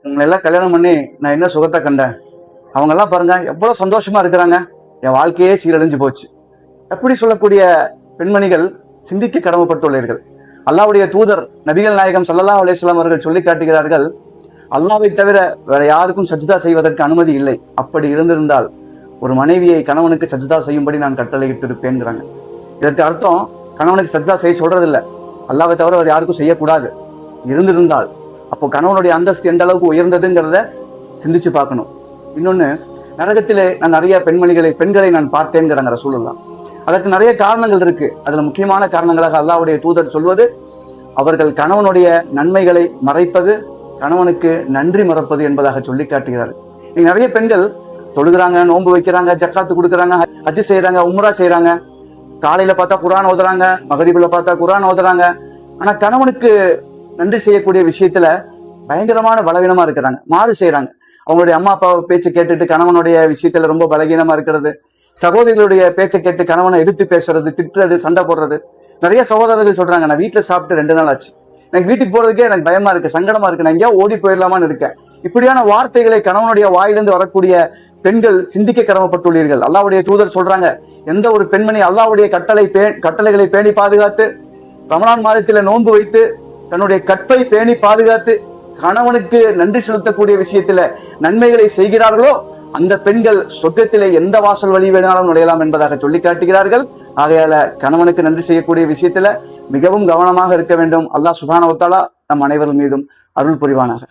உங்களை எல்லாம் கல்யாணம் பண்ணி நான் என்ன சுகத்தை கண்டேன், அவங்க எல்லாம் பாருங்க எவ்வளவு சந்தோஷமா இருக்கிறாங்க, என் வாழ்க்கையே சீரழிஞ்சு போச்சு. எப்படி சொல்லக்கூடிய பெண்மணிகள் சிந்திக்க கடமைப்பட்டுள்ளீர்கள். அல்லாஹ்வுடைய தூதர் நபிகள் நாயகம் ஸல்லல்லாஹு அலைஹி வஸல்லம் அவர்கள் சொல்லி காட்டுகிறார்கள், அல்லாஹ்வை தவிர வேற யாருக்கும் சஜ்தா செய்வதற்கு அனுமதி இல்லை. அப்படி இருந்திருந்தால் ஒரு மனைவியை கணவனுக்கு சஜ்தா செய்யும்படி நான் கட்டளையிட்டு இருப்பேன்ங்கிறாங்க. இதற்கு அர்த்தம் கணவனுக்கு சஜ்தா செய்ய சொல்றது இல்லை, அல்லாஹ்வை தவிர வேற யாருக்கும் செய்யக்கூடாது. இருந்திருந்தால் அப்போ கணவனுடைய அந்தஸ்து எந்த அளவுக்கு உயர்ந்ததுங்கிறத சிந்திச்சு பார்க்கணும். இன்னொன்னு, நரகத்திலே நான் நிறைய பெண்களை நான் பார்த்தேங்கிறாங்க ரசூலுல்லாஹ். அதற்கு நிறைய காரணங்கள் இருக்கு. அதுல முக்கியமான காரணங்களாக அல்லாஹ்வுடைய தூதர் சொல்வது, அவர்கள் கணவனுடைய நன்மைகளை மறைப்பது, கணவனுக்கு நன்றி மறப்பது என்பதாக சொல்லி காட்டுகிறார்கள். நீங்க நிறைய பெண்கள் தொழுகிறாங்க, நோன்பு வைக்கிறாங்க, ஜக்காத்து கொடுக்குறாங்க, ஹஜ் செய்யறாங்க, உம்ரா செய்யறாங்க, காலையில பார்த்தா குர்ஆன் ஓதுறாங்க, மகரிபில பார்த்தா குர்ஆன் ஓதுறாங்க. ஆனா கணவனுக்கு நன்றி செய்யக்கூடிய விஷயத்துல பயங்கரமான பலவீனமா இருக்கிறாங்க, மாறு செய்யறாங்க. அவங்களுடைய அம்மா அப்பா பேச்சை கேட்டுட்டு கணவனுடைய விஷயத்துல ரொம்ப பலகீனமா இருக்கிறது, சகோதரிகளுடைய பேச்சை கேட்டு கணவனை எதிர்த்து பேசுறது, திட்டுறது, சண்டை போடுறது. நிறைய சகோதரர்கள் சொல்றாங்க, நான் வீட்டுல சாப்பிட்டு 2 நாள் ஆச்சு, எனக்கு வீட்டுக்கு போறதுக்கே எனக்கு பயமா இருக்கு, சங்கடமா இருக்கு, நான் எங்கேயா ஓடி போயிடலாமான்னு இருக்கேன். இப்படியான வார்த்தைகளை கணவனுடைய வாயிலிருந்து வரக்கூடிய பெண்கள் சிந்திக்க கடமைப்பட்டுள்ளீர்கள். அல்லாஹ்வுடைய தூதர் சொல்றாங்க, எந்த ஒரு பெண்மணி அல்லாஹ்வுடைய கட்டளைகளை பேணி பாதுகாத்து, ரமலான் மாதத்தில நோன்பு வைத்து, தன்னுடைய கற்பை பேணி பாதுகாத்து, கணவனுக்கு நன்றி செலுத்தக்கூடிய விஷயத்துல நன்மைகளை செய்கிறார்களோ அந்த பெண்கள் சொர்க்கத்திலே எந்த வாசல் வழி வேணாலும் நுழையலாம் என்பதாக சொல்லி காட்டுகிறார்கள். ஆகையால கணவனுக்கு நன்றி செய்யக்கூடிய விஷயத்துல மிகவும் கவனமாக இருக்க வேண்டும். அல்லாஹ் சுப்ஹானஹு வ தஆலா நம் அனைவரும் மீதும் அருள் புரிவானாக.